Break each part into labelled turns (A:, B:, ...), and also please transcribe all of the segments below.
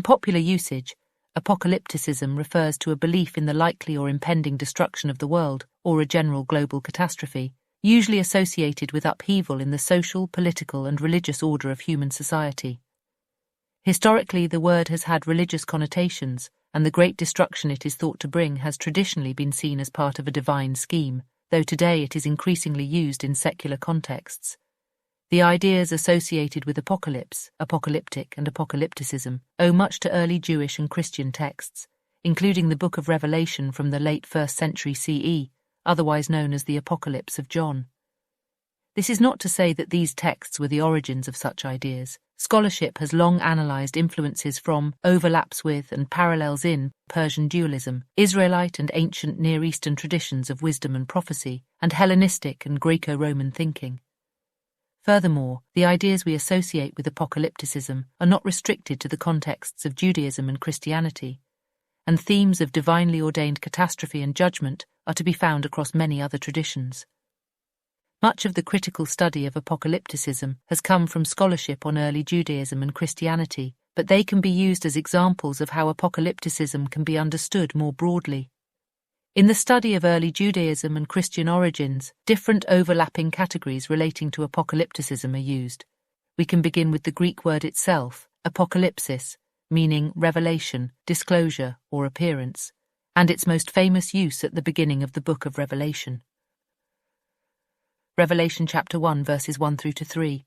A: popular usage, Apocalypticism refers to a belief in the likely or impending destruction of the world or a general global catastrophe, usually associated with upheaval in the social, political, and religious order of human society. Historically, the word has had religious connotations, and the great destruction it is thought to bring has traditionally been seen as part of a divine scheme, though today it is increasingly used in secular contexts. The ideas associated with apocalypse, apocalyptic, and apocalypticism owe much to early Jewish and Christian texts, including the Book of Revelation from the late 1st century CE, otherwise known as the Apocalypse of John. This is not to say that these texts were the origins of such ideas. Scholarship has long analyzed influences from, overlaps with, and parallels in Persian dualism, Israelite and ancient Near Eastern traditions of wisdom and prophecy, and Hellenistic and Greco-Roman thinking. Furthermore, the ideas we associate with apocalypticism are not restricted to the contexts of Judaism and Christianity, and themes of divinely ordained catastrophe and judgment are to be found across many other traditions. Much of the critical study of apocalypticism has come from scholarship on early Judaism and Christianity, but they can be used as examples of how apocalypticism can be understood more broadly. In the study of early Judaism and Christian origins, different overlapping categories relating to apocalypticism are used. We can begin with the Greek word itself, apocalypsis, meaning revelation, disclosure, or appearance, and its most famous use at the beginning of the book of Revelation. Revelation chapter 1 verses 1 through to 3.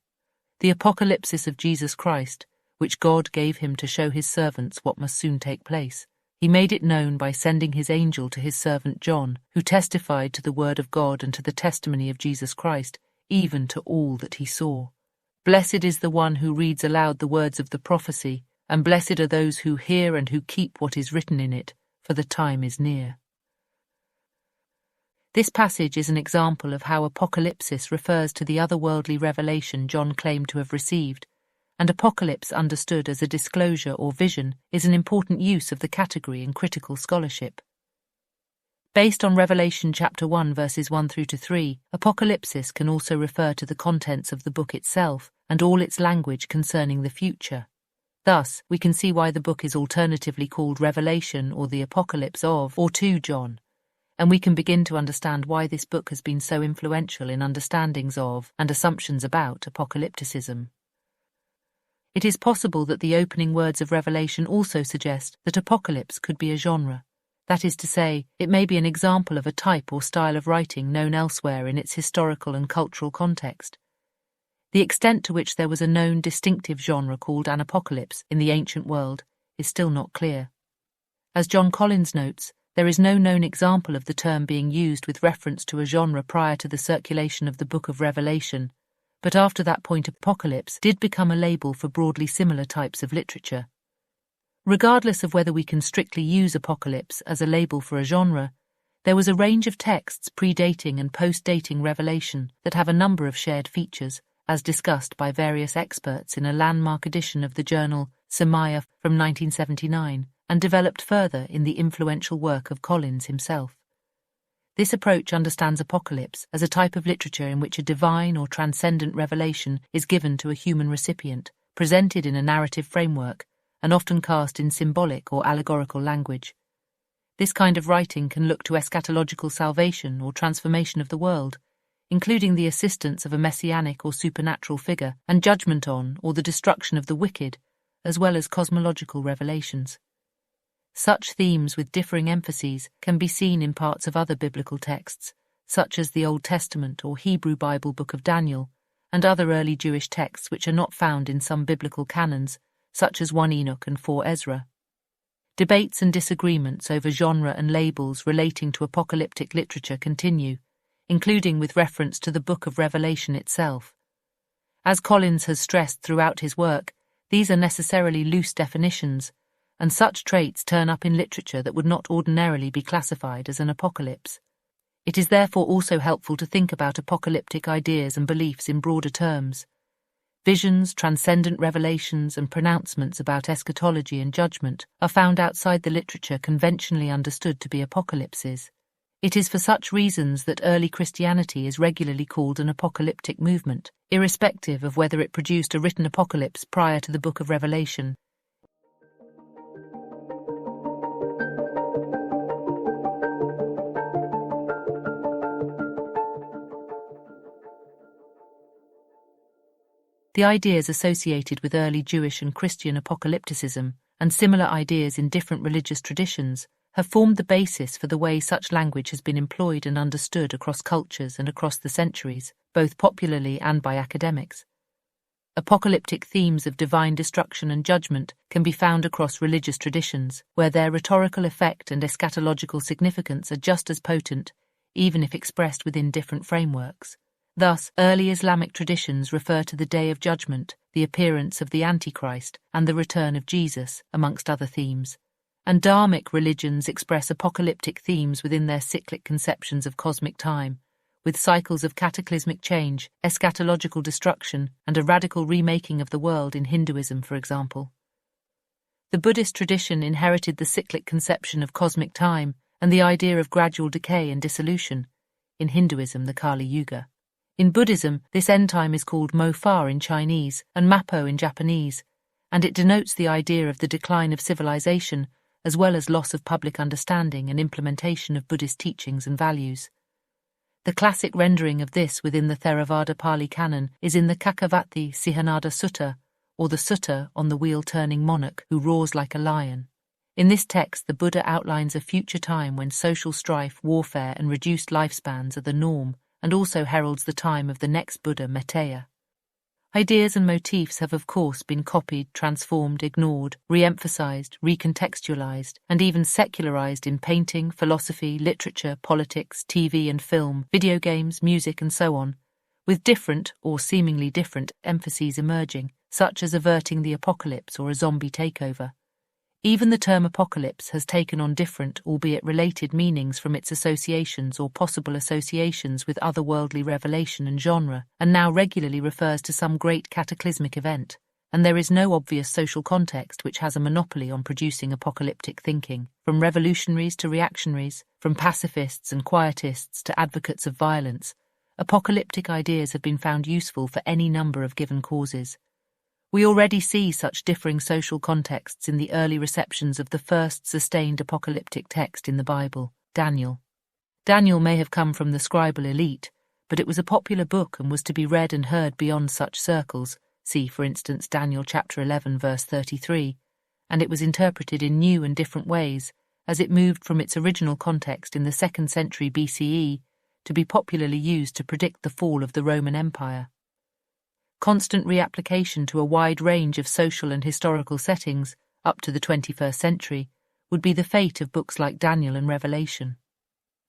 A: The apocalypsis of Jesus Christ, which God gave him to show his servants what must soon take place. He made it known by sending his angel to his servant John, who testified to the word of God and to the testimony of Jesus Christ, even to all that he saw. Blessed is the one who reads aloud the words of the prophecy, and blessed are those who hear and who keep what is written in it, for the time is near. This passage is an example of how apocalypsis refers to the otherworldly revelation John claimed to have received, and apocalypse understood as a disclosure or vision is an important use of the category in critical scholarship. Based on Revelation chapter 1 verses 1 through to 3, apocalypsis can also refer to the contents of the book itself and all its language concerning the future. Thus, we can see why the book is alternatively called Revelation or the Apocalypse of or to John, and we can begin to understand why this book has been so influential in understandings of and assumptions about apocalypticism. It is possible that the opening words of Revelation also suggest that apocalypse could be a genre. That is to say, it may be an example of a type or style of writing known elsewhere in its historical and cultural context. The extent to which there was a known distinctive genre called an apocalypse in the ancient world is still not clear. As John Collins notes, there is no known example of the term being used with reference to a genre prior to the circulation of the Book of Revelation, but after that point apocalypse did become a label for broadly similar types of literature. Regardless of whether we can strictly use apocalypse as a label for a genre, there was a range of texts predating and post-dating Revelation that have a number of shared features, as discussed by various experts in a landmark edition of the journal Semaya from 1979, and developed further in the influential work of Collins himself. This approach understands apocalypse as a type of literature in which a divine or transcendent revelation is given to a human recipient, presented in a narrative framework, and often cast in symbolic or allegorical language. This kind of writing can look to eschatological salvation or transformation of the world, including the assistance of a messianic or supernatural figure, and judgment on or the destruction of the wicked, as well as cosmological revelations. Such themes with differing emphases can be seen in parts of other biblical texts, such as the Old Testament or Hebrew Bible Book of Daniel, and other early Jewish texts which are not found in some biblical canons, such as 1 Enoch and 4 Ezra. Debates and disagreements over genre and labels relating to apocalyptic literature continue, including with reference to the Book of Revelation itself. As Collins has stressed throughout his work, these are necessarily loose definitions, and such traits turn up in literature that would not ordinarily be classified as an apocalypse. It is therefore also helpful to think about apocalyptic ideas and beliefs in broader terms. Visions, transcendent revelations, and pronouncements about eschatology and judgment are found outside the literature conventionally understood to be apocalypses. It is for such reasons that early Christianity is regularly called an apocalyptic movement, irrespective of whether it produced a written apocalypse prior to the Book of Revelation. The ideas associated with early Jewish and Christian apocalypticism, and similar ideas in different religious traditions, have formed the basis for the way such language has been employed and understood across cultures and across the centuries, both popularly and by academics. Apocalyptic themes of divine destruction and judgment can be found across religious traditions, where their rhetorical effect and eschatological significance are just as potent, even if expressed within different frameworks. Thus, early Islamic traditions refer to the Day of Judgment, the appearance of the Antichrist, and the return of Jesus, amongst other themes. And Dharmic religions express apocalyptic themes within their cyclic conceptions of cosmic time, with cycles of cataclysmic change, eschatological destruction, and a radical remaking of the world in Hinduism, for example. The Buddhist tradition inherited the cyclic conception of cosmic time and the idea of gradual decay and dissolution, in Hinduism the Kali Yuga. In Buddhism, this end time is called Mo-Fa in Chinese and Mappo in Japanese, and it denotes the idea of the decline of civilization as well as loss of public understanding and implementation of Buddhist teachings and values. The classic rendering of this within the Theravada Pali Canon is in the Kakavati Sihanada Sutta, or the Sutta on the wheel-turning monarch who roars like a lion. In this text, the Buddha outlines a future time when social strife, warfare, and reduced lifespans are the norm, and also heralds the time of the next Buddha, Metteyya. Ideas and motifs have of course been copied, transformed, ignored, re-emphasized, recontextualized, and even secularized in painting, philosophy, literature, politics, TV and film, video games, music and so on, with different, or seemingly different, emphases emerging, such as averting the apocalypse or a zombie takeover. Even the term apocalypse has taken on different, albeit related meanings from its associations or possible associations with otherworldly revelation and genre, and now regularly refers to some great cataclysmic event, and there is no obvious social context which has a monopoly on producing apocalyptic thinking, from revolutionaries to reactionaries, from pacifists and quietists to advocates of violence. Apocalyptic ideas have been found useful for any number of given causes. We already see such differing social contexts in the early receptions of the first sustained apocalyptic text in the Bible, Daniel. Daniel may have come from the scribal elite, but it was a popular book and was to be read and heard beyond such circles, see for instance Daniel chapter 11 verse 33, and it was interpreted in new and different ways as it moved from its original context in the 2nd century BCE to be popularly used to predict the fall of the Roman Empire. Constant reapplication to a wide range of social and historical settings, up to the 21st century, would be the fate of books like Daniel and Revelation.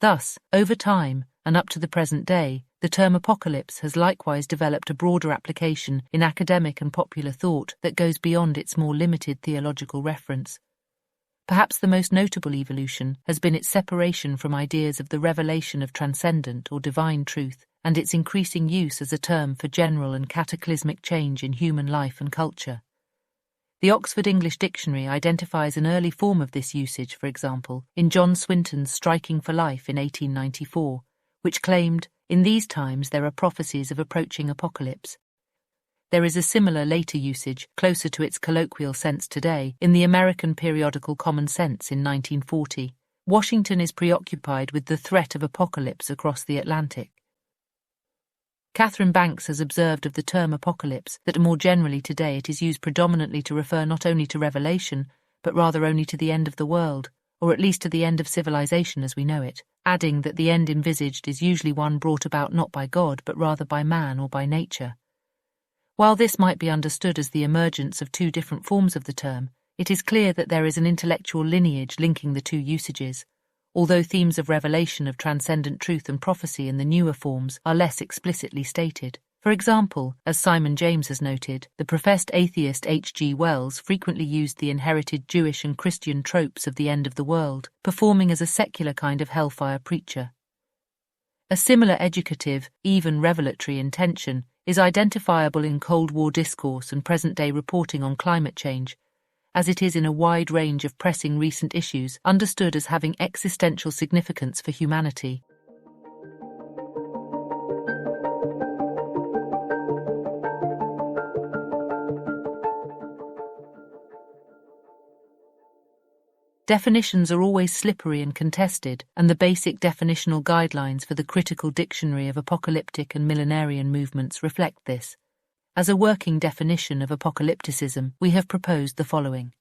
A: Thus, over time, and up to the present day, the term apocalypse has likewise developed a broader application in academic and popular thought that goes beyond its more limited theological reference. Perhaps the most notable evolution has been its separation from ideas of the revelation of transcendent or divine truth, and its increasing use as a term for general and cataclysmic change in human life and culture. The Oxford English Dictionary identifies an early form of this usage, for example, in John Swinton's Striking for Life in 1894, which claimed, "In these times there are prophecies of approaching apocalypse." There is a similar later usage, closer to its colloquial sense today, in the American periodical Common Sense in 1940. Washington is preoccupied with the threat of apocalypse across the Atlantic. Catherine Banks has observed of the term apocalypse that more generally today it is used predominantly to refer not only to revelation, but rather only to the end of the world, or at least to the end of civilization as we know it, adding that the end envisaged is usually one brought about not by God but rather by man or by nature. While this might be understood as the emergence of two different forms of the term, it is clear that there is an intellectual lineage linking the two usages, although themes of revelation of transcendent truth and prophecy in the newer forms are less explicitly stated. For example, as Simon James has noted, the professed atheist H.G. Wells frequently used the inherited Jewish and Christian tropes of the end of the world, performing as a secular kind of hellfire preacher. A similar educative, even revelatory intention is identifiable in Cold War discourse and present-day reporting on climate change, as it is in a wide range of pressing recent issues understood as having existential significance for humanity. Definitions are always slippery and contested, and the basic definitional guidelines for the critical dictionary of apocalyptic and millenarian movements reflect this. As a working definition of apocalypticism, we have proposed the following.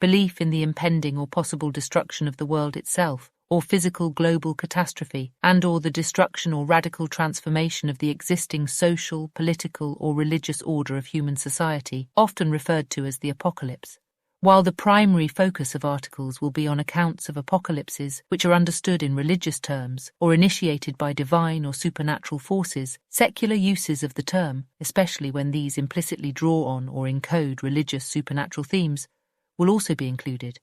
A: Belief in the impending or possible destruction of the world itself, or physical global catastrophe, and/or the destruction or radical transformation of the existing social, political, or religious order of human society, often referred to as the apocalypse. While the primary focus of articles will be on accounts of apocalypses which are understood in religious terms or initiated by divine or supernatural forces, secular uses of the term, especially when these implicitly draw on or encode religious supernatural themes, will also be included.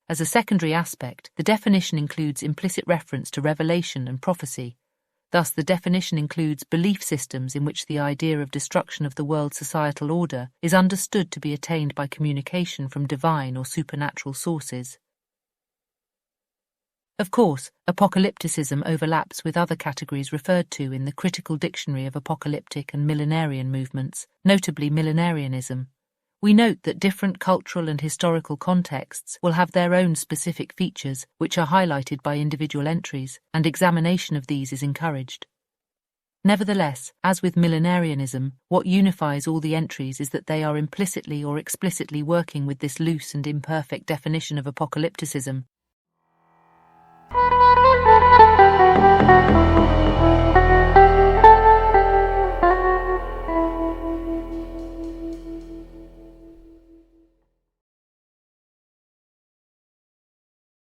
A: As a secondary aspect, the definition includes implicit reference to revelation and prophecy. Thus, the definition includes belief systems in which the idea of destruction of the world's societal order is understood to be attained by communication from divine or supernatural sources. Of course, apocalypticism overlaps with other categories referred to in the critical dictionary of apocalyptic and millenarian movements, notably millenarianism. We note that different cultural and historical contexts will have their own specific features, which are highlighted by individual entries, and examination of these is encouraged. Nevertheless, as with millenarianism, what unifies all the entries is that they are implicitly or explicitly working with this loose and imperfect definition of apocalypticism,